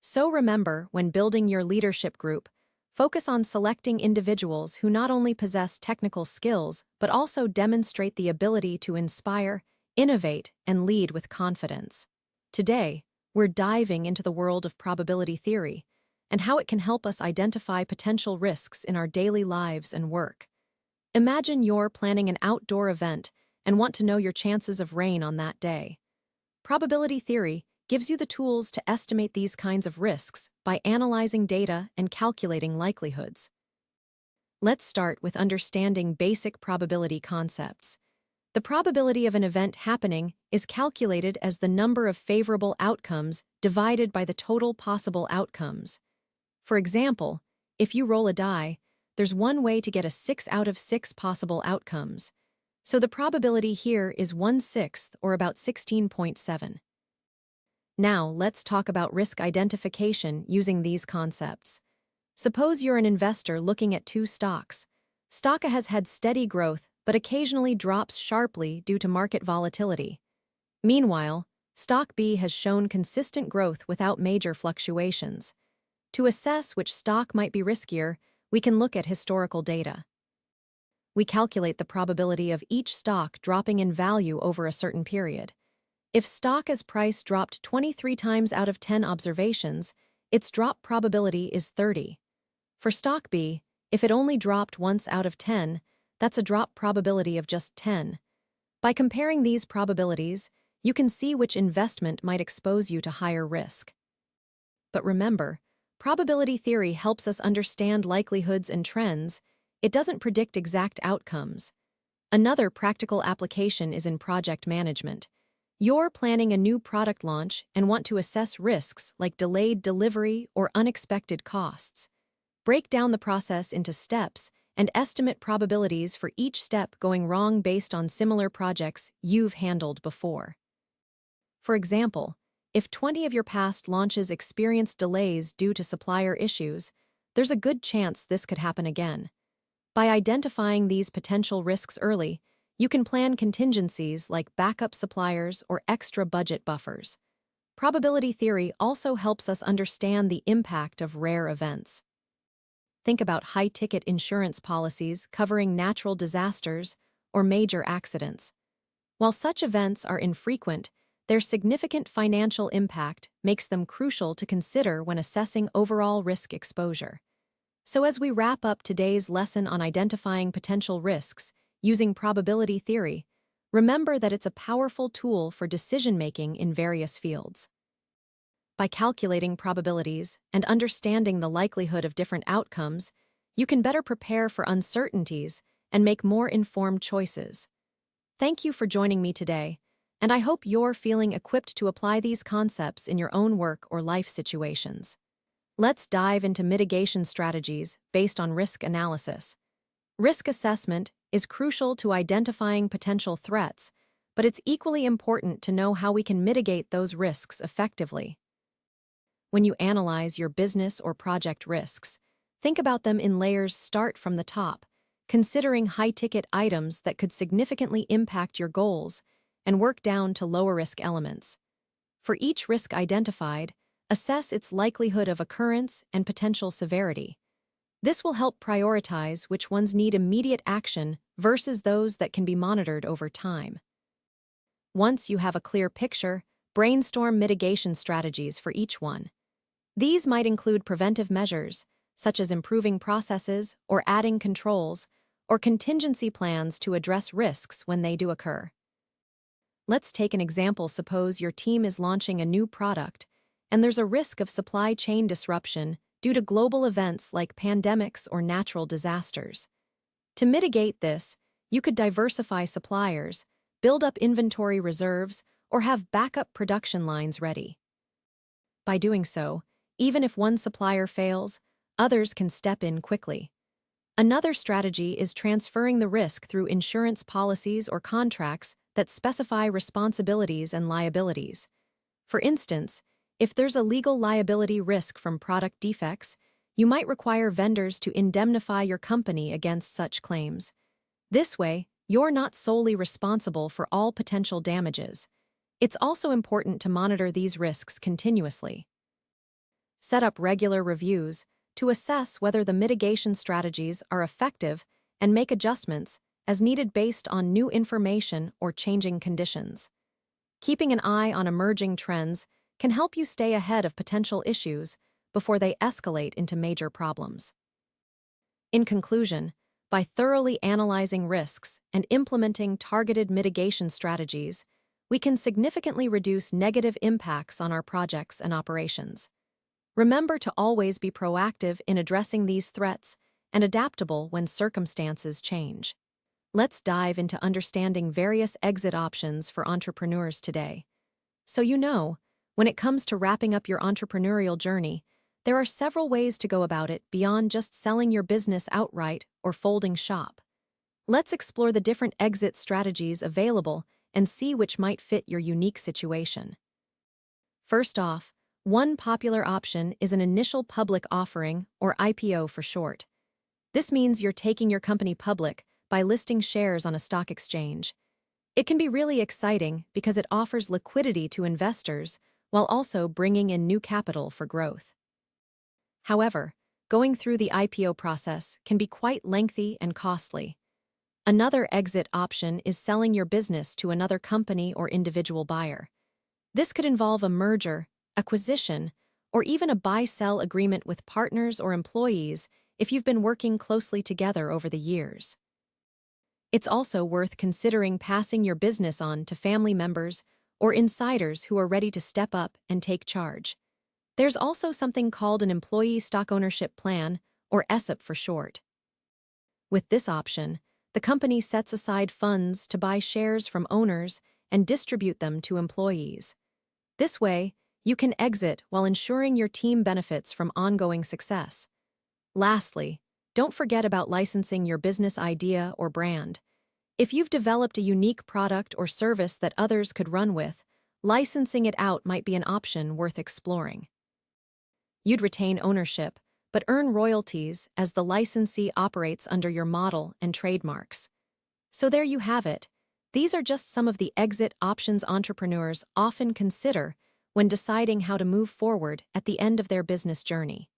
So remember, when building your leadership group, focus on selecting individuals who not only possess technical skills but also demonstrate the ability to inspire, innovate, and lead with confidence. Today, we're diving into the world of probability theory and how it can help us identify potential risks in our daily lives and work. Imagine you're planning an outdoor event and want to know your chances of rain on that day. Probability theory gives you the tools to estimate these kinds of risks by analyzing data and calculating likelihoods. Let's start with understanding basic probability concepts. The probability of an event happening is calculated as the number of favorable outcomes divided by the total possible outcomes. For example, if you roll a die, there's one way to get a 6 out of 6 possible outcomes. So the probability here is 1/6, or about 16.7. Now, let's talk about risk identification using these concepts. Suppose you're an investor looking at two stocks. Stock A has had steady growth, but occasionally drops sharply due to market volatility. Meanwhile, stock B has shown consistent growth without major fluctuations. To assess which stock might be riskier, we can look at historical data. We calculate the probability of each stock dropping in value over a certain period. If stock A's price dropped 23 times out of 10 observations, its drop probability is 30. For stock B, if it only dropped once out of 10, that's a drop probability of just 10. By comparing these probabilities, you can see which investment might expose you to higher risk. But remember, probability theory helps us understand likelihoods and trends. It doesn't predict exact outcomes. Another practical application is in project management. You're planning a new product launch and want to assess risks like delayed delivery or unexpected costs. Break down the process into steps and estimate probabilities for each step going wrong based on similar projects you've handled before. For example, if 20 of your past launches experienced delays due to supplier issues, there's a good chance this could happen again. By identifying these potential risks early, you can plan contingencies like backup suppliers or extra budget buffers. Probability theory also helps us understand the impact of rare events. Think about high-ticket insurance policies covering natural disasters or major accidents. While such events are infrequent, their significant financial impact makes them crucial to consider when assessing overall risk exposure. So, as we wrap up today's lesson on identifying potential risks using probability theory, remember that it's a powerful tool for decision-making in various fields. By calculating probabilities and understanding the likelihood of different outcomes, you can better prepare for uncertainties and make more informed choices. Thank you for joining me today, and I hope you're feeling equipped to apply these concepts in your own work or life situations. Let's dive into mitigation strategies based on risk analysis. Risk assessment is crucial to identifying potential threats, but it's equally important to know how we can mitigate those risks effectively. When you analyze your business or project risks, think about them in layers. Start from the top, considering high-ticket items that could significantly impact your goals, and work down to lower-risk elements. For each risk identified, assess its likelihood of occurrence and potential severity. This will help prioritize which ones need immediate action versus those that can be monitored over time. Once you have a clear picture, brainstorm mitigation strategies for each one. These might include preventive measures, such as improving processes or adding controls, or contingency plans to address risks when they do occur. Let's take an example. Suppose your team is launching a new product, and there's a risk of supply chain disruption due to global events like pandemics or natural disasters. To mitigate this, you could diversify suppliers, build up inventory reserves, or have backup production lines ready. By doing so, even if one supplier fails, others can step in quickly. Another strategy is transferring the risk through insurance policies or contracts that specify responsibilities and liabilities. For instance, if there's a legal liability risk from product defects, you might require vendors to indemnify your company against such claims. This way, you're not solely responsible for all potential damages. It's also important to monitor these risks continuously. Set up regular reviews to assess whether the mitigation strategies are effective and make adjustments as needed based on new information or changing conditions. Keeping an eye on emerging trends can help you stay ahead of potential issues before they escalate into major problems. In conclusion, by thoroughly analyzing risks and implementing targeted mitigation strategies, we can significantly reduce negative impacts on our projects and operations. Remember to always be proactive in addressing these threats and adaptable when circumstances change. Let's dive into understanding various exit options for entrepreneurs today. So when it comes to wrapping up your entrepreneurial journey, there are several ways to go about it beyond just selling your business outright or folding shop. Let's explore the different exit strategies available and see which might fit your unique situation. First off, one popular option is an initial public offering, or IPO for short. This means you're taking your company public by listing shares on a stock exchange. It can be really exciting because it offers liquidity to investors while also bringing in new capital for growth. However, going through the IPO process can be quite lengthy and costly. Another exit option is selling your business to another company or individual buyer. This could involve a merger, acquisition, or even a buy-sell agreement with partners or employees if you've been working closely together over the years. It's also worth considering passing your business on to family members or insiders who are ready to step up and take charge. There's also something called an employee stock ownership plan, or ESOP for short. With this option, the company sets aside funds to buy shares from owners and distribute them to employees. This way, you can exit while ensuring your team benefits from ongoing success. Lastly, don't forget about licensing your business idea or brand. If you've developed a unique product or service that others could run with, licensing it out might be an option worth exploring. You'd retain ownership, but earn royalties as the licensee operates under your model and trademarks. So there you have it. These are just some of the exit options entrepreneurs often consider when deciding how to move forward at the end of their business journey.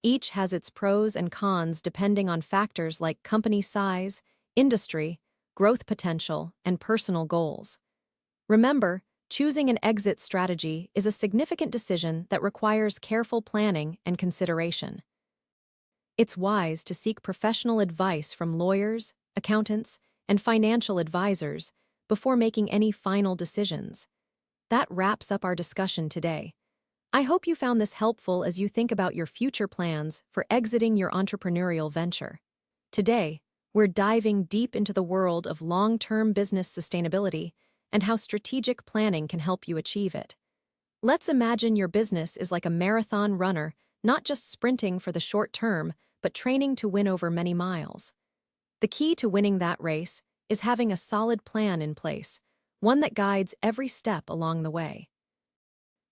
Each has its pros and cons depending on factors like company size, industry, growth potential, and personal goals. Remember, choosing an exit strategy is a significant decision that requires careful planning and consideration. It's wise to seek professional advice from lawyers, accountants, and financial advisors before making any final decisions. That wraps up our discussion today. I hope you found this helpful as you think about your future plans for exiting your entrepreneurial venture. Today, we're diving deep into the world of long-term business sustainability and how strategic planning can help you achieve it. Let's imagine your business is like a marathon runner, not just sprinting for the short term, but training to win over many miles. The key to winning that race is having a solid plan in place, one that guides every step along the way.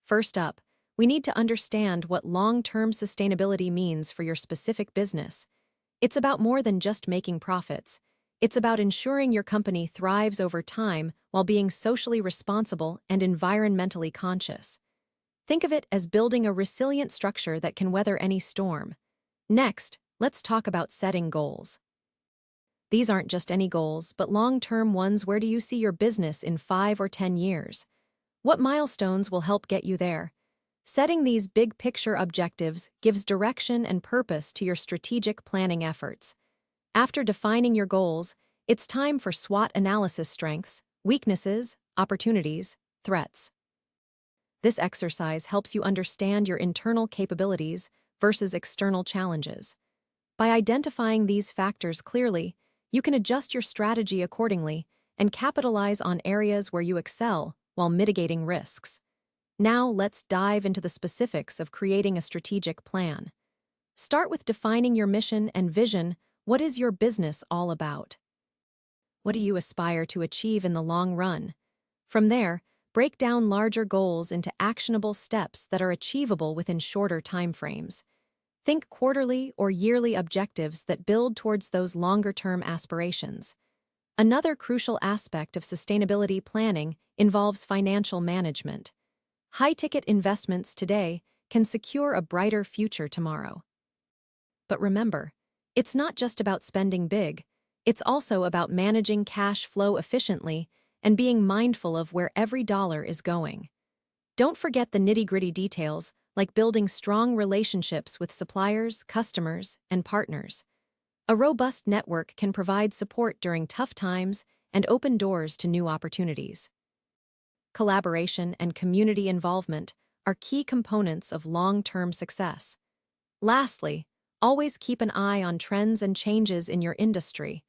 First up, we need to understand what long-term sustainability means for your specific business. It's about more than just making profits. It's about ensuring your company thrives over time while being socially responsible and environmentally conscious. Think of it as building a resilient structure that can weather any storm. Next, let's talk about setting goals. These aren't just any goals, but long-term ones. Where do you see your business in 5 or 10 years? What milestones will help get you there? Setting these big-picture objectives gives direction and purpose to your strategic planning efforts. After defining your goals, it's time for SWOT analysis: strengths, weaknesses, opportunities, threats. This exercise helps you understand your internal capabilities versus external challenges. By identifying these factors clearly, you can adjust your strategy accordingly and capitalize on areas where you excel while mitigating risks. Now let's dive into the specifics of creating a strategic plan. Start with defining your mission and vision. What is your business all about? What do you aspire to achieve in the long run? From there, break down larger goals into actionable steps that are achievable within shorter timeframes. Think quarterly or yearly objectives that build towards those longer-term aspirations. Another crucial aspect of sustainability planning involves financial management. High-ticket investments today can secure a brighter future tomorrow. But remember, it's not just about spending big, it's also about managing cash flow efficiently and being mindful of where every dollar is going. Don't forget the nitty-gritty details, like building strong relationships with suppliers, customers, and partners. A robust network can provide support during tough times and open doors to new opportunities. Collaboration and community involvement are key components of long-term success. Lastly, always keep an eye on trends and changes in your industry.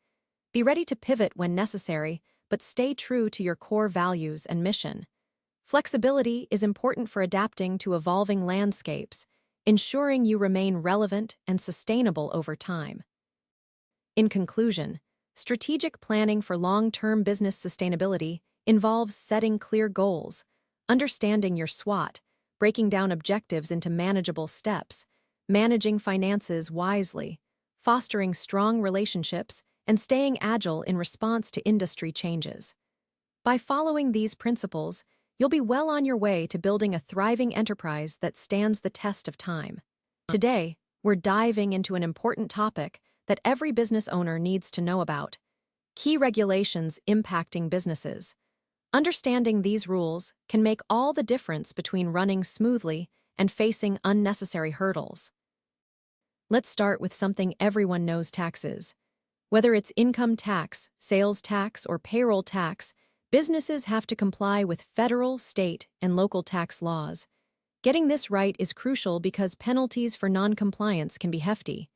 Be ready to pivot when necessary, but stay true to your core values and mission. Flexibility is important for adapting to evolving landscapes, ensuring you remain relevant and sustainable over time. In conclusion, strategic planning for long-term business sustainability involves setting clear goals, understanding your SWOT, breaking down objectives into manageable steps, managing finances wisely, fostering strong relationships, and staying agile in response to industry changes. By following these principles, you'll be well on your way to building a thriving enterprise that stands the test of time. Today, we're diving into an important topic that every business owner needs to know about: key regulations impacting businesses. Understanding these rules can make all the difference between running smoothly and facing unnecessary hurdles. Let's start with something everyone knows: taxes. Whether it's income tax, sales tax, or payroll tax, businesses have to comply with federal, state, and local tax laws. Getting this right is crucial because penalties for non-compliance can be hefty.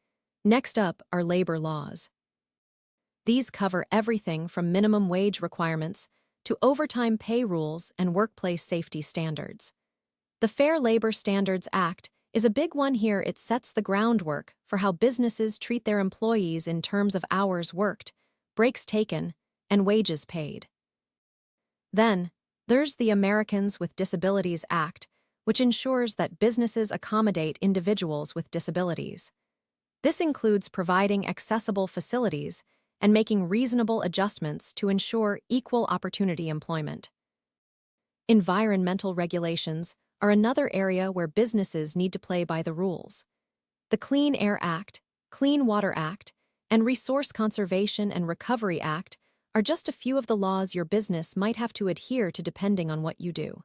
Next up are labor laws. These cover everything from minimum wage requirements to overtime pay rules and workplace safety standards. The Fair Labor Standards Act is a big one here. It sets the groundwork for how businesses treat their employees in terms of hours worked, breaks taken, and wages paid. Then, there's the Americans with Disabilities Act, which ensures that businesses accommodate individuals with disabilities. This includes providing accessible facilities and making reasonable adjustments to ensure equal opportunity employment. Environmental regulations are another area where businesses need to play by the rules. The Clean Air Act, Clean Water Act, and Resource Conservation and Recovery Act are just a few of the laws your business might have to adhere to depending on what you do.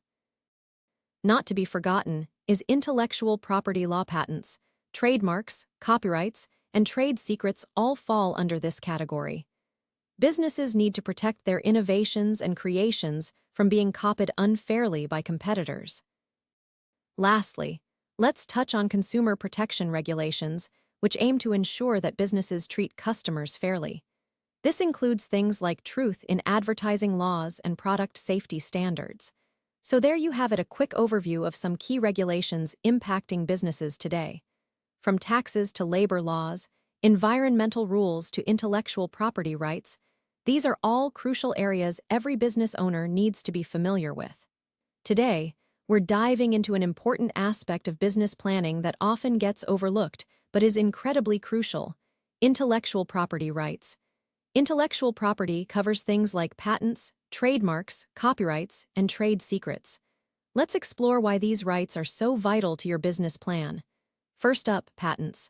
Not to be forgotten is intellectual property law. Patents, trademarks, copyrights, and trade secrets all fall under this category. Businesses need to protect their innovations and creations from being copied unfairly by competitors. Lastly, let's touch on consumer protection regulations, which aim to ensure that businesses treat customers fairly. This includes things like truth in advertising laws and product safety standards. So there you have it, a quick overview of some key regulations impacting businesses today. From taxes to labor laws, environmental rules to intellectual property rights, these are all crucial areas every business owner needs to be familiar with. Today, we're diving into an important aspect of business planning that often gets overlooked but is incredibly crucial: intellectual property rights. Intellectual property covers things like patents, trademarks, copyrights, and trade secrets. Let's explore why these rights are so vital to your business plan. First up, patents.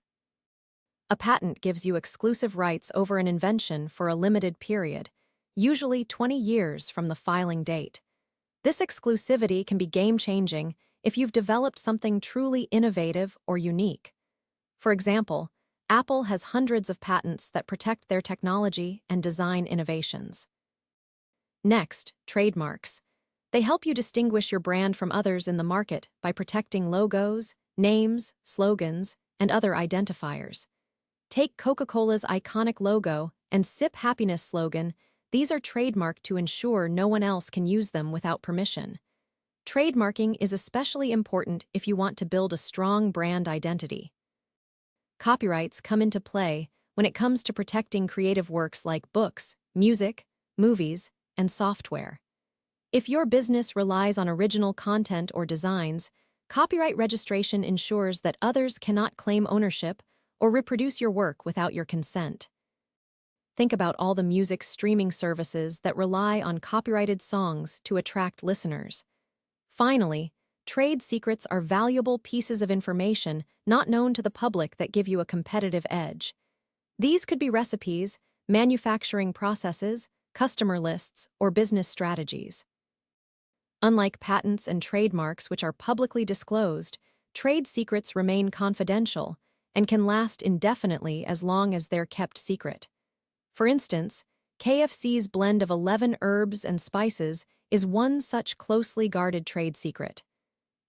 A patent gives you exclusive rights over an invention for a limited period, usually 20 years from the filing date. This exclusivity can be game-changing if you've developed something truly innovative or unique. For example, Apple has hundreds of patents that protect their technology and design innovations. Next, trademarks. They help you distinguish your brand from others in the market by protecting logos, names, slogans, and other identifiers. Take Coca-Cola's iconic logo and Sip Happiness slogan. These are trademarked to ensure no one else can use them without permission. Trademarking is especially important if you want to build a strong brand identity. Copyrights come into play when it comes to protecting creative works like books, music, movies, and software. If your business relies on original content or designs, copyright registration ensures that others cannot claim ownership or reproduce your work without your consent. Think about all the music streaming services that rely on copyrighted songs to attract listeners. Finally, trade secrets are valuable pieces of information not known to the public that give you a competitive edge. These could be recipes, manufacturing processes, customer lists, or business strategies. Unlike patents and trademarks, which are publicly disclosed, trade secrets remain confidential and can last indefinitely as long as they're kept secret. For instance, KFC's blend of 11 herbs and spices is one such closely guarded trade secret.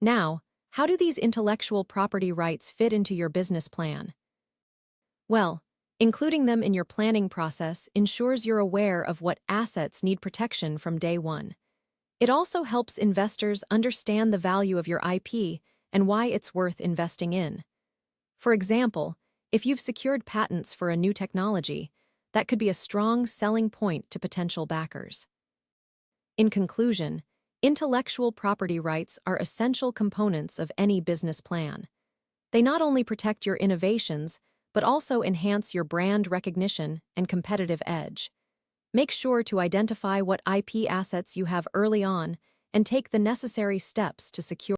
Now, how do these intellectual property rights fit into your business plan? Well, including them in your planning process ensures you're aware of what assets need protection from day one. It also helps investors understand the value of your IP and why it's worth investing in. For example, if you've secured patents for a new technology, that could be a strong selling point to potential backers. In conclusion, intellectual property rights are essential components of any business plan. They not only protect your innovations, but also enhance your brand recognition and competitive edge. Make sure to identify what IP assets you have early on and take the necessary steps to secure